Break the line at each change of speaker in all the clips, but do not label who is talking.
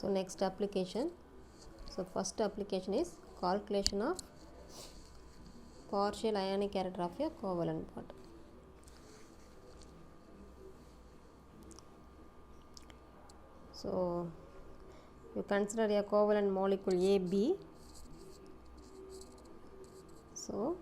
So next application. So first application is calculation of partial ionic character of a covalent bond. So you consider a covalent molecule AB. So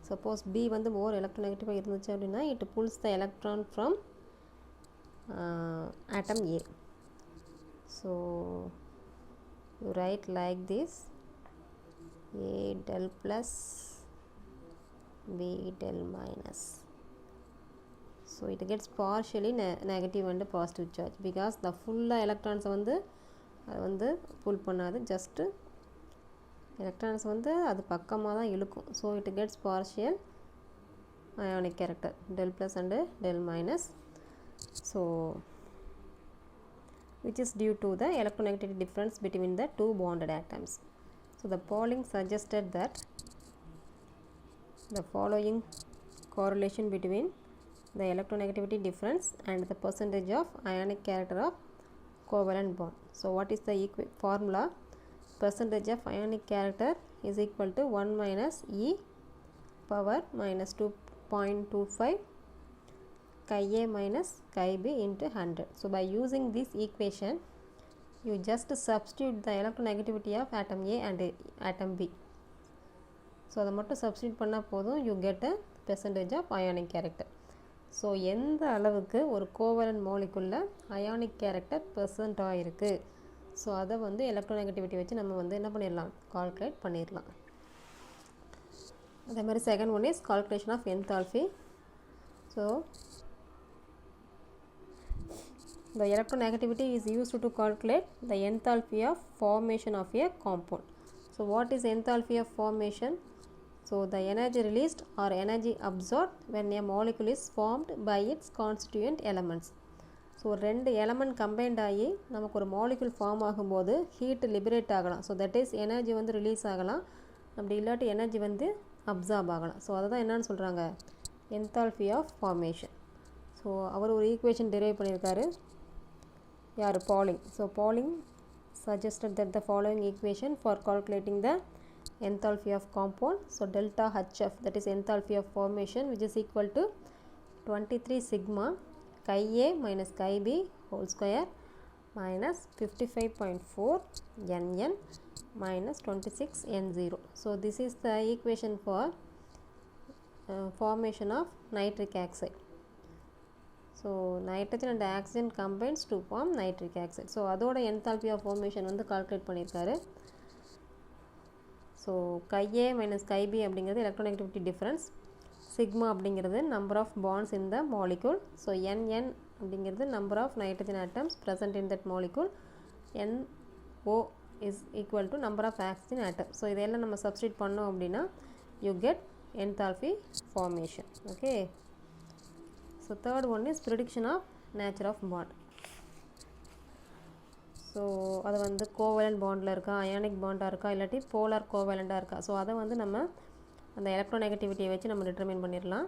suppose B வந்து more electronegative இருந்துச்சு அப்படினா it pulls the electron from atom A. So you write like this: A del plus B del minus. So it gets partially negative and positive charge because the full electrons வந்து pull பண்ணாது, just electrons வந்து அது பக்கமாக தான் இழுக்கும். So it gets partial ionic character, del plus and del minus. So which is due to the electronegativity difference between the two bonded atoms. So the polling suggested that the following correlation between the electronegativity difference and the percentage of ionic character of covalent bond. So what is the formula? Percentage of ionic character is equal to 1 minus e power minus 2.25 chi A minus chi B into 100. So by using this equation, you just substitute the electronegativity of atom A and atom B. So அதை மட்டும் substitute பண்ணா போதும், you get a percentage of ionic character. So எந்த அளவுக்கு ஒரு covalent மாலிகுல்ல ionic character percent ஆயிருக்கு, so அதை வந்து எலக்ட்ரோநெகட்டிவிட்டி வச்சு நம்ம வந்து என்ன பண்ணிடலாம், கால்குலேட் பண்ணிடலாம். அதே மாதிரி second one is calculation of enthalpy. So the electronegativity is used to calculate the enthalpy of formation of a compound. So what is enthalpy of formation? So the energy released or energy absorbed when a molecule is formed by its constituent elements. So ரெண்டு element combined ஆகி நமக்கு ஒரு molecule form ஆகும்போது heat liberate ஆகலாம். So that is energy வந்து release ஆகலாம், அப்படி இல்லாட்டி energy வந்து absorb ஆகலாம். So அதை தான் என்னன்னு சொல்கிறாங்க, enthalpy of formation. So அவர் ஒரு equation derive பண்ணியிருக்காரு, யார், Pauling. So Pauling suggested that the following equation for calculating the enthalpy of compound. So delta HF, that is enthalpy of formation, which is equal to 23 sigma chi A minus chi B whole square minus 55.4 Nn minus 26 N0. So this is the equation for formation of nitric oxide. So nitrogen and oxygen combines to form nitric oxide. So அதோட enthalpy of formation வந்து calculate பண்ணியிருக்காரு. So chi A minus chi B அப்படிங்கிறது electronegativity difference, sigma அப்படிங்கிறது number of bonds in the molecule, so Nn அப்படிங்கிறது number of nitrogen atoms present in that molecule, NO is equal to number of oxygen atoms. So இதெல்லாம் நம்ம substitute பண்ணோம் அப்படின்னா you get enthalpy formation. Okay. So third one is prediction of nature of bond. So அது வந்து covalent பாண்டில் இருக்கா, ionic பாண்டாக இருக்கா, இல்லாட்டி போலார் கோவலண்டாக இருக்கா, ஸோ அதை வந்து நம்ம அந்த எலக்ட்ரோநெகட்டிவிட்டியை வச்சு நம்ம டிட்டர்மின் பண்ணிடலாம்.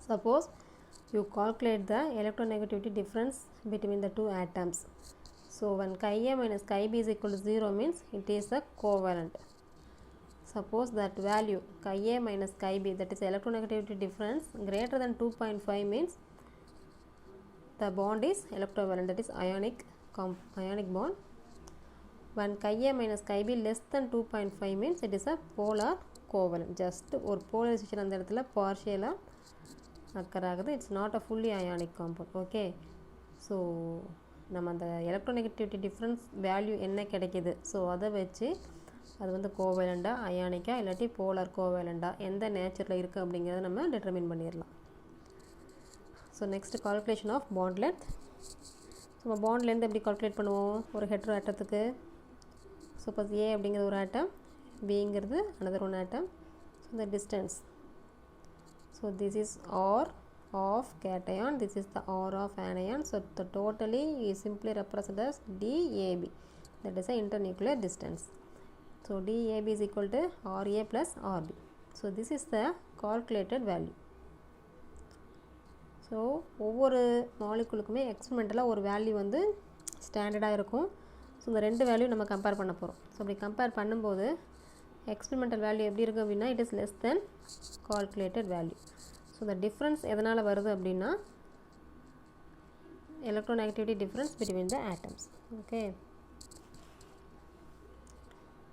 Suppose you calculate the electronegativity difference between the two atoms. So when chi A minus chi B is equal to 0 means it is a covalent. Suppose that value chi A minus chi B, that is electronegativity difference, greater than 2.5 means the bond is electrovalent, that is ionic bond. When chi A minus chi B less than 2.5 means it is a polar covalent. Just ஒரு polarization அந்த இடத்துல partial occur ஆகுது, it's not a fully ionic compound. Okay. So நம்ம அந்த electronegativity difference value என்ன கிடைக்குது, so அதை வச்சு அது வந்து கோவேலண்டா, அயானிக்கா, இல்லாட்டி போலார் கோவேலண்டா, எந்த நேச்சரில் இருக்குது அப்படிங்கிறத நம்ம டிட்டர்மின் பண்ணிடலாம். So next calculation of bond length. So நம்ம பாண்ட் லென்த் எப்படி கால்குலேட் பண்ணுவோம், ஒரு ஹெட்ரோ ஆட்டத்துக்கு சப்போஸ் ஏ அப்படிங்கிறது ஒரு ஆட்டம், பிங்கிறது another one atom. So the distance, so this is R of cation, this is the R of anion, so the totally is simply represented as DAB, that is the internuclear distance. So DAB is equal to RA plus RB. So this is the calculated value. So ஒவ்வொரு மாலிகுலுக்குமே எக்ஸ்பெரிமெண்டலாக ஒரு value வந்து ஸ்டாண்டர்டாக இருக்கும். So இந்த ரெண்டு value நம்ம compare பண்ண போகிறோம். ஸோ அப்படி கம்பேர் பண்ணும்போது எக்ஸ்பெரிமெண்டல் வேல்யூ எப்படி இருக்குது அப்படின்னா it is less than calculated value. So இந்த டிஃப்ரென்ஸ் எதனால் வருது அப்படின்னா எலக்ட்ரோநெகட்டிவிட்டி டிஃப்ரென்ஸ் பிட்வீன் த ஆட்டம்ஸ். ஓகே,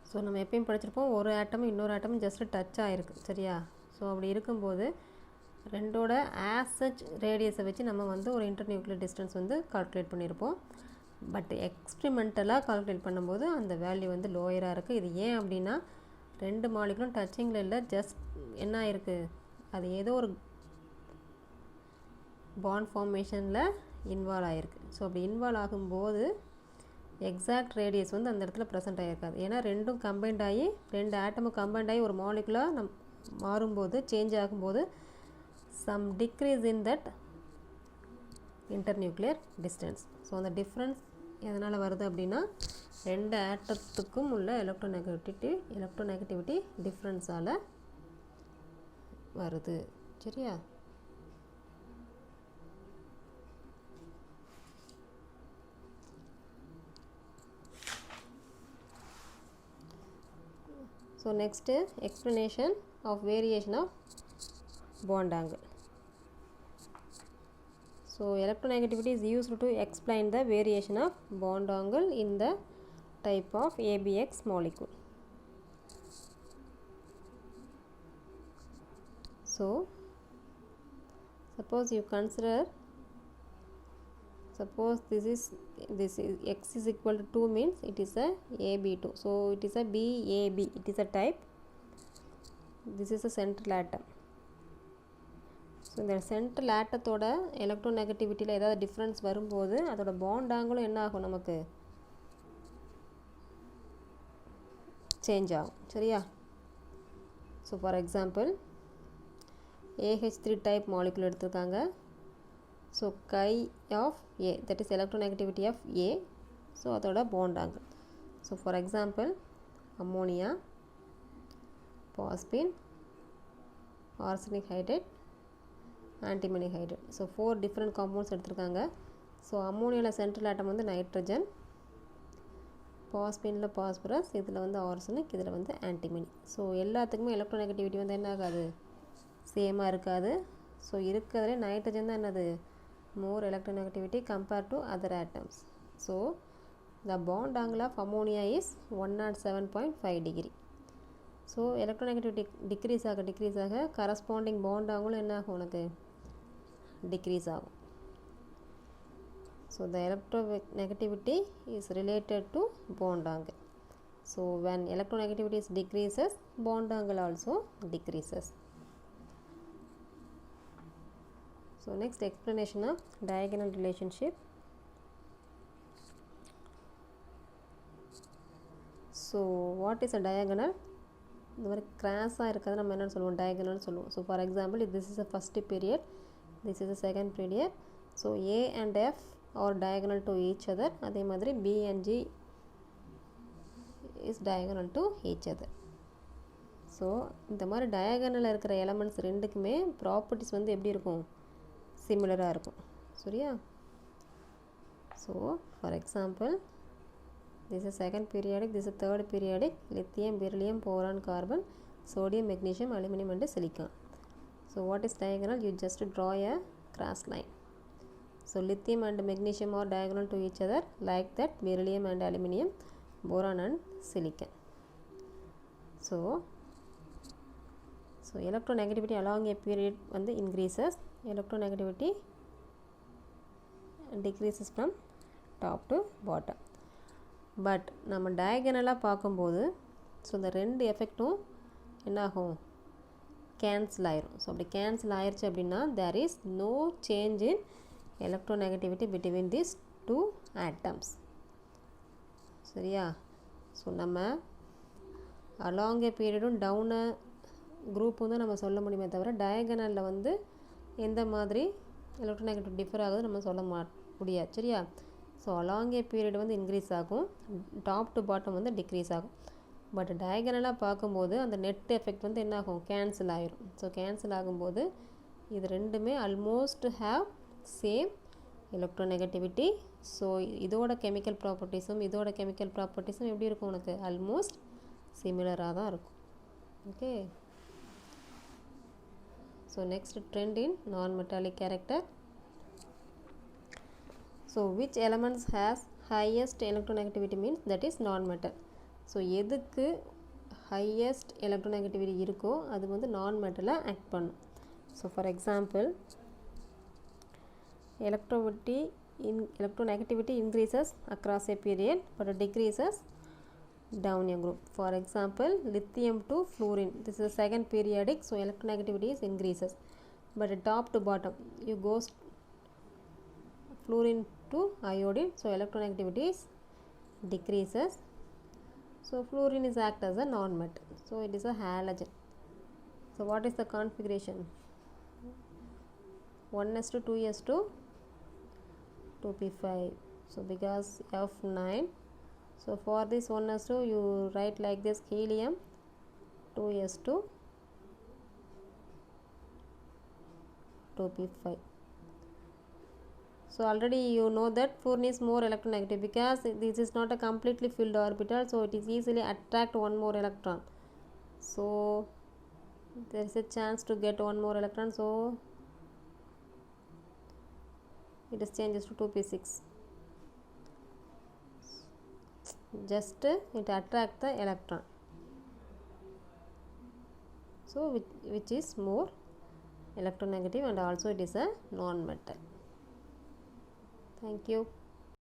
ஸோ நம்ம எப்பயும் படிச்சிருப்போம் ஒரு ஆட்டமும் இன்னொரு ஆட்டமும் ஜஸ்ட் டச் ஆகிருக்கு. சரியா? ஸோ அப்படி இருக்கும்போது ரெண்டோட ஆசச் ரேடியஸை வச்சு நம்ம வந்து ஒரு இன்டர்நியூக்ளியர் டிஸ்டன்ஸ் வந்து கால்குலேட் பண்ணியிருப்போம். பட் எக்ஸ்பெரிமெண்டலாக கால்குலேட் பண்ணும்போது அந்த வேல்யூ வந்து லோயராக இருக்குது. இது ஏன் அப்படின்னா ரெண்டு மாலிகுலும் டச்சிங்கில் இல்லை, ஜஸ்ட் என்ன ஆயிருக்கு, அது ஏதோ ஒரு பாண்ட் ஃபார்மேஷனில் இன்வால்வ் ஆகிருக்கு. ஸோ அப்படி இன்வால்வ் ஆகும்போது எக்ஸாக்ட் ரேடியஸ் வந்து அந்த இடத்துல ப்ரெசென்ட் ஆகிருக்காது. ஏன்னா ரெண்டும் கம்பைண்ட் ஆகி ரெண்டு ஆட்டமும் கம்பைண்ட் ஆகி ஒரு மாலிகுலாக மாறும்போது சேஞ்ச் ஆகும்போது some decrease in that internuclear distance. So அந்த டிஃப்ரென்ஸ் எதனால் வருது அப்படின்னா ரெண்டு ஆட்டத்துக்கும் உள்ள எலக்ட்ரோநெகட்டிவிட்டி டிஃப்ரென்ஸால் வருது. சரியா? So next explanation of variation of bond angle. So electronegativity is used to explain the variation of bond angle in the type of ABX molecule. So suppose you consider, suppose this is x is equal to 2 means it is a AB2. So it is a BAB, it is a type. This is a central atom. So இந்த central ஆட்டத்தோட எலக்ட்ரோநெகட்டிவிட்டியில் ஏதாவது difference வரும்போது அதோட bond ஆங்கிளும் என்ன ஆகும், நமக்கு change ஆகும். சரியா? So for example AH3 type molecule எடுத்திருக்காங்க. So chi of A, that is electronegativity of A. So அதோட bond angle. So for example ammonia, phosphine, arsenic hydrate, antimony hydrate. So 4 different compounds எடுத்திருக்காங்க. So அம்மோனியாவில் central atom வந்து nitrogen, பாஸ்பீனில் phosphorus, இதில் வந்து arsenic, இதில் வந்து antimony. So எல்லாத்துக்குமே electronegativity வந்து என்ன ஆகாது, சேமாக இருக்காது. ஸோ இருக்கிறதுலே நைட்ரஜன் தான் என்னது more electronegativity compared to other atoms. So the bond angle of ammonia is 107.5 degree. So electronegativity decrease ஆக corresponding bond angle என்ன ஆகும், உனக்கு decrease ஆகும். So the electronegativity is related to bond angle. So when electronegativity decreases, bond angle also decreases. So next explanation of diagonal relationship. So what is a diagonal? இந்த மாதிரி கிராஸாக இருக்கிறது நம்ம என்னென்னு சொல்லுவோம், டயகனல்னு சொல்லுவோம். So for example this is the first period, this is the second period. So A and F are diagonal to each other. அதே மாதிரி B and G is diagonal to each other. So இந்த மாதிரி டயகனலில் இருக்கிற elements ரெண்டுக்குமே properties வந்து எப்படி இருக்கும், சிமிலராக இருக்கும். சரியா? So for example this is second periodic, this is third periodic, lithium, beryllium, boron, carbon, sodium, magnesium, aluminum and silicon. So what is diagonal? You just draw a cross line. So lithium and magnesium are diagonal to each other, like that beryllium and aluminum, boron and silicon. So electronegativity along a period வந்து increases, electronegativity decreases from top to bottom. But நம்ம டயகனலாக பார்க்கும்போது so இந்த ரெண்டு எஃபெக்டும் என்னாகும், cancel ஆயிரும். So அப்படி cancel ஆயிடுச்சு அப்படின்னா there is no change in electronegativity between these 2 atoms. சரியா? ஸோ நம்ம அலாங் ஏ பீரியடும் டவுனு குரூப்பும் தான் நம்ம சொல்ல முடியுமே தவிர டயகனலில் வந்து எந்த மாதிரி எலக்ட்ரோநெகட்டிவ் டிஃபர் ஆகுது நம்ம சொல்ல முடியாது. சரியா? ஸோ அலாங் ஏ பீரியட் வந்து இன்க்ரீஸ் ஆகும், டாப் டு பாட்டம் வந்து டிக்ரீஸ் ஆகும். பட் டயகனலாக பார்க்கும்போது அந்த நெட் எஃபெக்ட் வந்து என்ன ஆகும், கேன்சல் ஆகிரும். ஸோ கேன்சல் ஆகும்போது இது ரெண்டுமே almost have same electronegativity so இதோட கெமிக்கல் ப்ராப்பர்ட்டிஸும் எப்படி இருக்கும் உனக்கு ஆல்மோஸ்ட் சிமிலராக தான் இருக்கும். ஓகே, ஸோ நெக்ஸ்ட் ட்ரெண்ட் இன் நான் metallic character. So which elements has highest electronegativity means that is நான் மெட்டல். ஸோ எதுக்கு ஹையஸ்ட் எலக்ட்ரோநெகட்டிவிட்டி இருக்கோ அது வந்து நான் மெட்டலாக ஆக்ட் பண்ணும். So for example electronegativity increases across a period but decreases down a group. For example, lithium to fluorine, this is a second periodic, so electronegativity is increases, but top to bottom you go fluorine to iodine, so electronegativity is decreases. So fluorine is act as a non-metal, so it is a halogen. So what is the configuration? 1s to 2p5. So because F9, so for this 1s2 you write like this, helium 2s2 2p5. So already you know that fluorine is more electronegative because this is not a completely filled orbital, so it is easily attract one more electron, so there is a chance to get one more electron, so it is changes to 2p6. Just it attract the electron, so which is more electronegative and also it is a non-metal. Thank you.